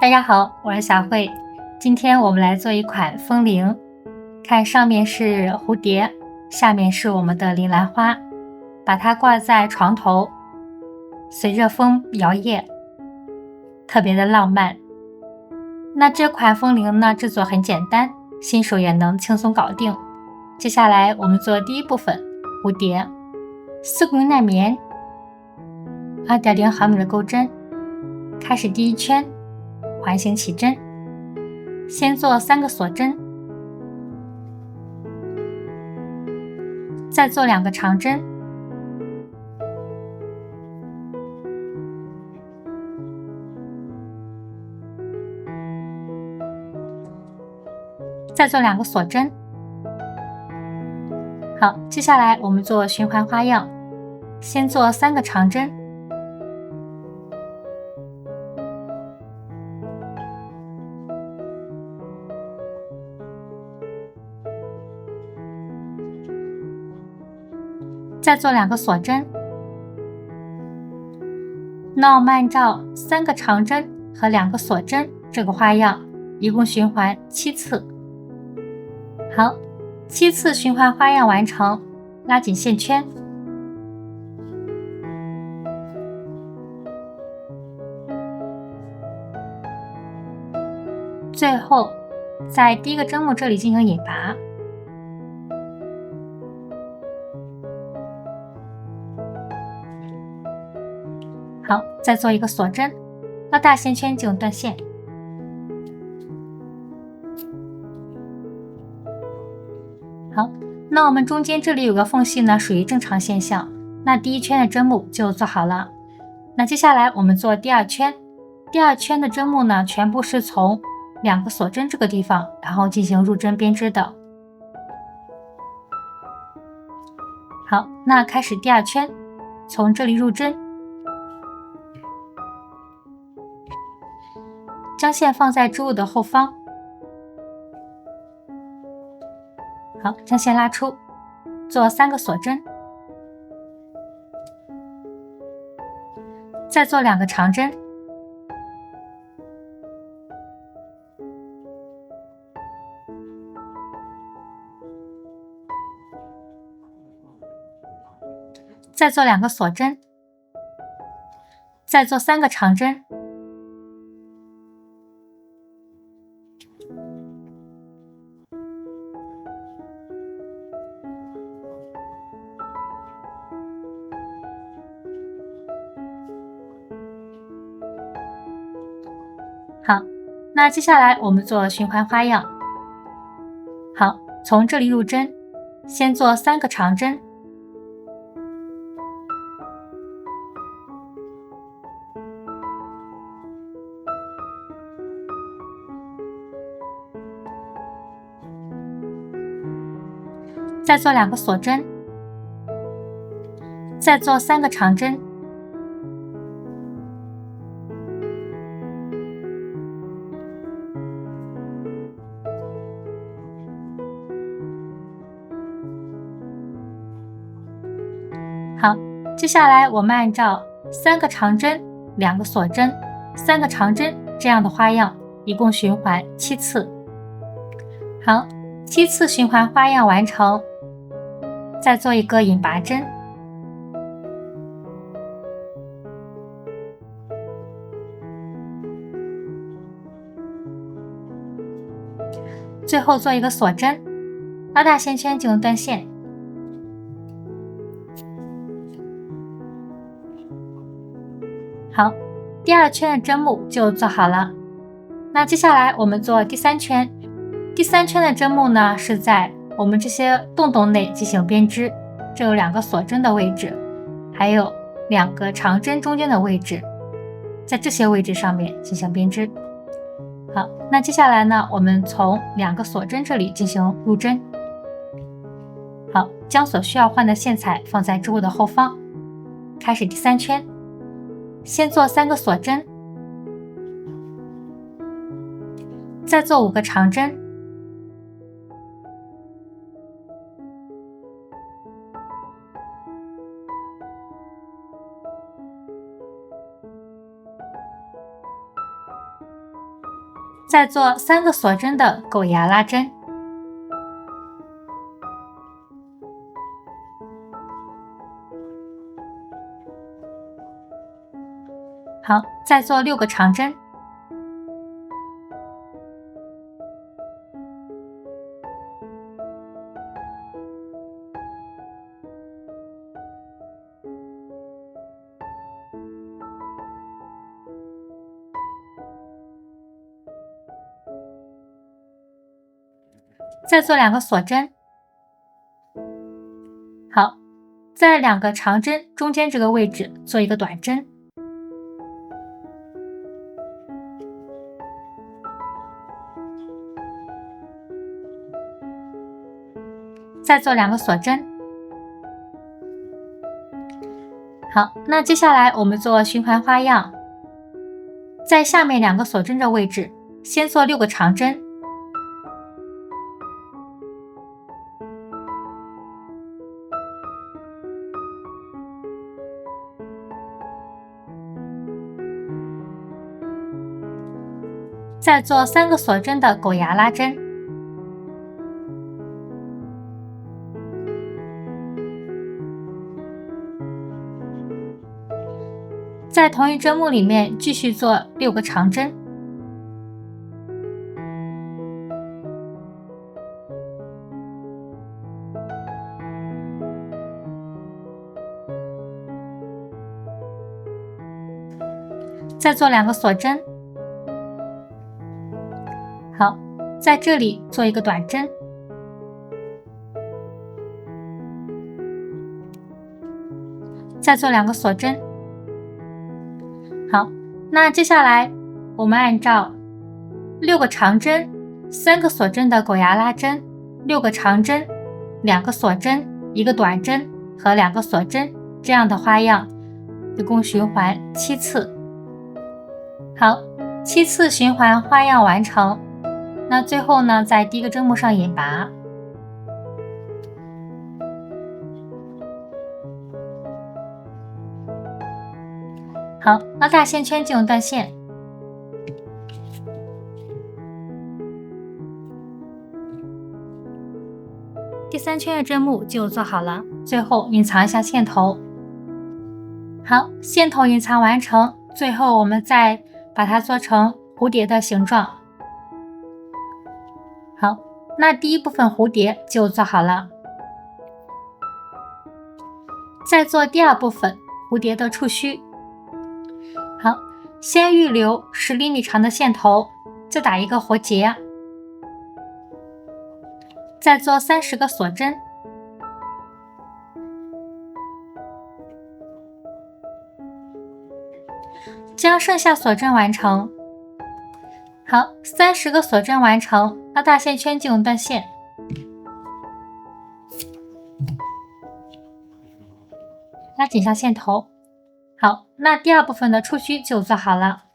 大家好，我是小慧。今天我们来做一款风铃，看上面是蝴蝶，下面是我们的铃兰花，把它挂在床头，随着风摇曳，特别的浪漫。那这款风铃呢，制作很简单，新手也能轻松搞定。接下来我们做第一部分，蝴蝶，丝绒耐棉，2.0毫米的钩针，开始第一圈，环形起针，先做3个锁针，再做2个长针，再做2个锁针。好，接下来我们做循环花样，先做3个长针，再做2个锁针。那我们按照3个长针和2个锁针这个花样，一共循环7次。好，7次循环花样完成，拉紧线圈。最后，在第一个针目这里进行引拔。好，再做一个锁针，拉大线圈进行断线。好，那我们中间这里有个缝隙呢，属于正常现象。那第一圈的针目就做好了。那接下来我们做第二圈，第二圈的针目呢，全部是从2个锁针这个地方，然后进行入针编织的。好，那开始第二圈，从这里入针，将线放在织物的后方。好，将线拉出，做3个锁针，再做2个长针，再做2个锁针，再做3个长针，好，那接下来我们做循环花样。好，从这里入针，先做3个长针，再做2个锁针，再做3个长针，好，接下来我们按照3个长针、2个锁针、3个长针这样的花样，一共循环7次。好，7次循环花样完成，再做一个引拔针，最后做一个锁针，拉大线圈进行断线。好，第2圈的针目就做好了。那接下来我们做第3圈，第3圈的针目呢，是在我们这些洞洞内进行编织，这有2个锁针的位置，还有2个长针中间的位置，在这些位置上面进行编织。好，那接下来呢，我们从2个锁针这里进行入针。好，将所需要换的线材放在织物的后方，开始第3圈，先做3个锁针，再做5个长针，再做3个锁针的狗牙拉针。好，再做6个长针。再做2个锁针。好，在2个长针中间这个位置做一个短针。再做2个锁针。好，那接下来我们做循环花样，在下面2个锁针的位置先做6个长针。再做3个锁针的狗牙拉针。在同一针目里面继续做6个长针。再做2个锁针。好，在这里做一个短针。再做2个锁针。好，那接下来我们按照6个长针、3个锁针的狗牙拉针、6个长针、2个锁针、1个短针和2个锁针这样的花样，一共循环7次。好，7次循环花样完成。那最后呢，在第一个针目上引拔。好，拉大线圈进入断线。第3圈的针目就做好了，最后隐藏一下线头。好，线头隐藏完成，最后我们再把它做成蝴蝶的形状。好，那第一部分蝴蝶就做好了。再做第2部分蝴蝶的触须。好，先预留10厘米长的线头，再打一个活结，再做30个锁针。将剩下锁针完成。好，30个锁针完成，拉大线圈进入断线。拉紧一下线头。好，那第2部分的触须就做好了。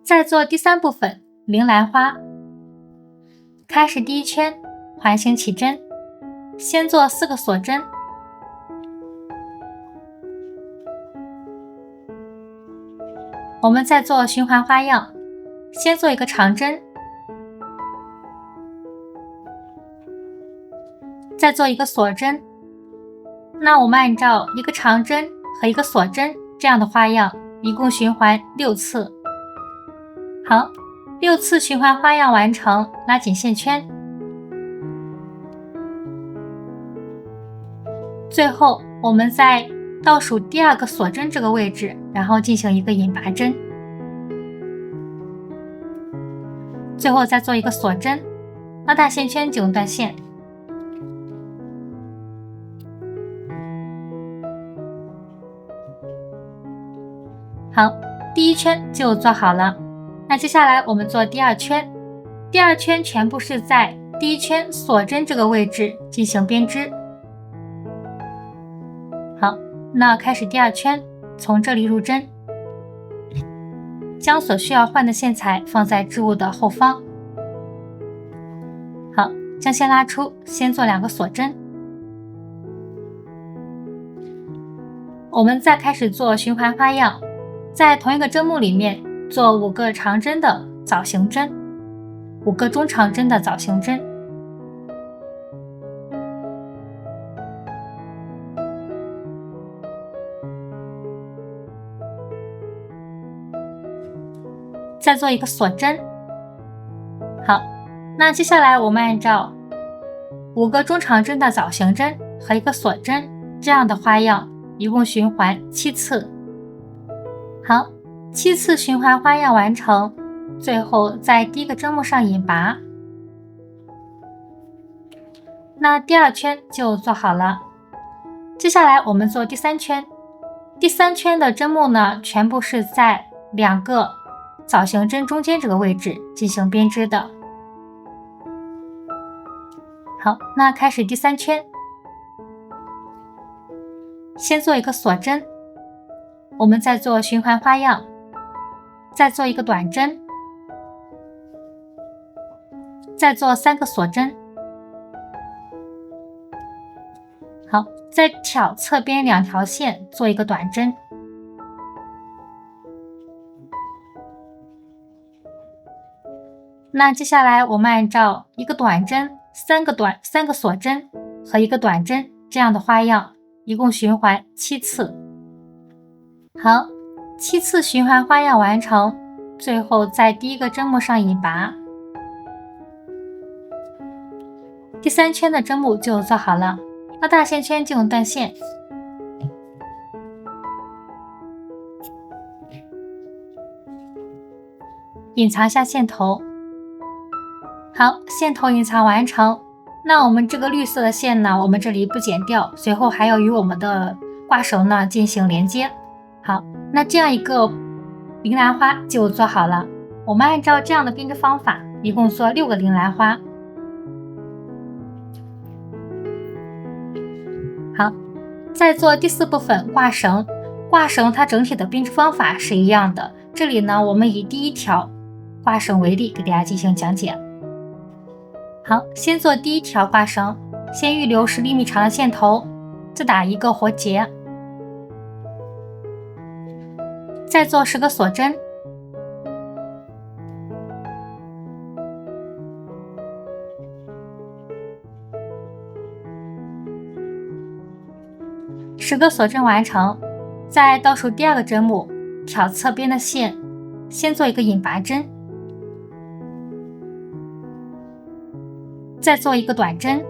再做第3部分铃兰花。开始第1圈，环形起针，先做4个锁针。我们再做循环花样，先做一个长针，再做一个锁针。那我们按照1个长针和1个锁针这样的花样，一共循环6次。好，6次循环花样完成，拉紧线圈。最后我们在倒数第2个锁针这个位置，然后进行一个引拔针，最后再做一个锁针，拉大线圈进入断线。好，第1圈就做好了。那接下来我们做第2圈，第2圈全部是在第1圈锁针这个位置进行编织。好，那开始第2圈，从这里入针，将所需要换的线材放在织物的后方。好，将线拉出，先做2个锁针。我们再开始做循环花样，在同一个针目里面做5个长针的枣形针，5个中长针的枣形针。再做一个锁针。好，那接下来我们按照5个中长针的枣形针和1个锁针这样的花样，一共循环7次。好，7次循环花样完成，最后在第1个针目上引拔。那第2圈就做好了。接下来我们做第3圈。第3圈的针目呢，全部是在2个枣形针中间这个位置进行编织的。好，那开始第3圈。先做一个锁针，我们再做循环花样，再做一个短针，再做3个锁针。好，在挑侧边2条线做一个短针。那接下来我们按照1个短针、3个锁针和1个短针这样的花样，一共循环7次。好，7次循环花样完成，最后在第1个针目上引拔。第3圈的针目就做好了。拉大线圈进入断线，隐藏下线头。好，线头隐藏完成。那我们这个绿色的线呢，我们这里不剪掉，随后还要与我们的挂绳呢进行连接。好，那这样一个铃兰花就做好了。我们按照这样的编织方法，一共做6个铃兰花。好，再做第4部分挂绳。挂绳它整体的编织方法是一样的，这里呢我们以第1条挂绳为例给大家进行讲解。好，先做第1条挂绳，先预留10厘米长的线头，再打1个活结，再做10个锁针。10个锁针完成，在倒数第2个针目挑侧边的线，先做一个引拔针，再做1个短针，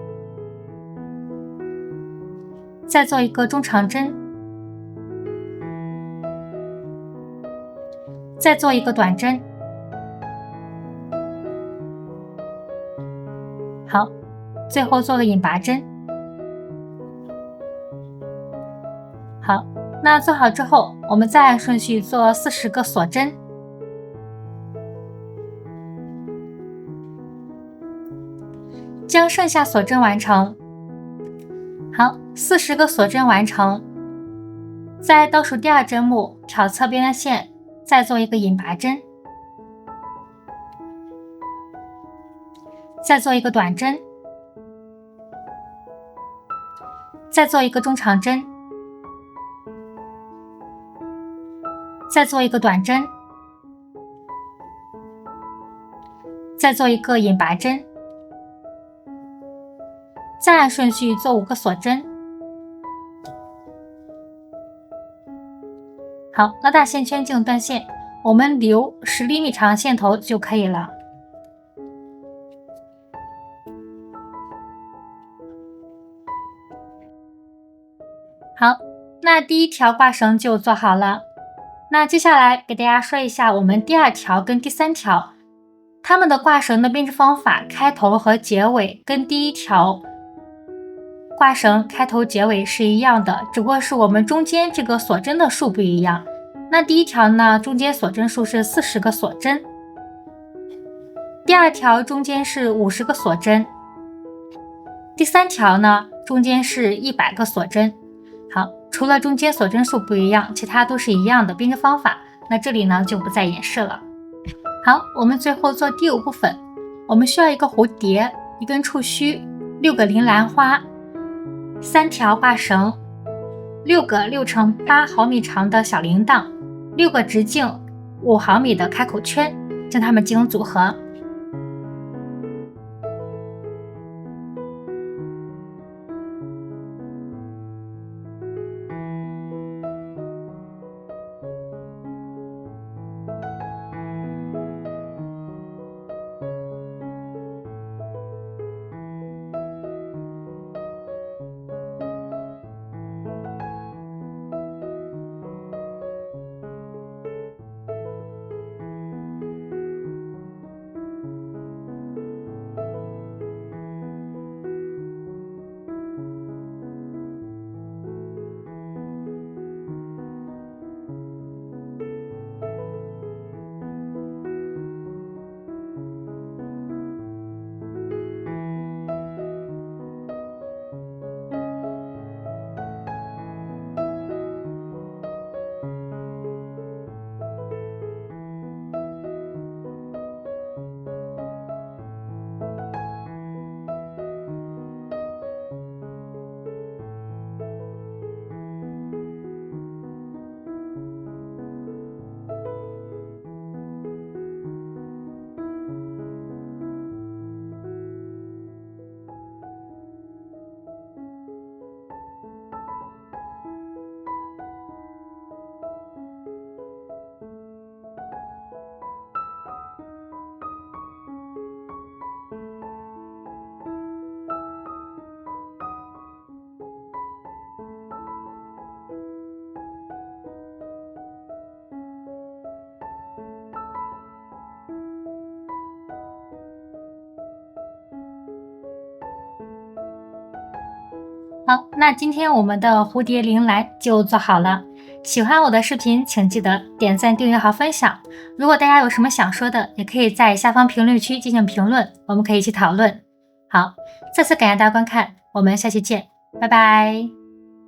再做1个中长针，再做1个短针。好，最后做个引拔针。好，那做好之后，我们再按顺序做40个锁针。将剩下锁针完成。好，40个锁针完成，在倒数第2针目挑侧边的线，再做1个引拔针，再做1个短针，再做1个中长针，再做1个短针，再做1个引拔针，再按顺序做5个锁针。好，拉大线圈进入断线，我们留10厘米长的线头就可以了。好，那第1条挂绳就做好了。那接下来给大家说一下我们第2条跟第3条，它们的挂绳的编织方法，开头和结尾跟第1条挂绳开头结尾是一样的，只不过是我们中间这个锁针的数不一样。那第1条呢，中间锁针数是40个锁针，第2条中间是50个锁针，第3条呢，中间是100个锁针。好，除了中间锁针数不一样，其他都是一样的编织方法。那这里呢就不再演示了。好，我们最后做第5部分，我们需要一个蝴蝶、1根触须、6个铃兰花、3条挂绳、6个6×8毫米长的小铃铛、6个直径5毫米的开口圈，将它们进行组合。好，那今天我们的蝴蝶铃来就做好了。喜欢我的视频，请记得点赞、订阅和分享。如果大家有什么想说的，也可以在下方评论区进行评论，我们可以一起讨论。好，再次感谢大家观看，我们下期见，拜拜。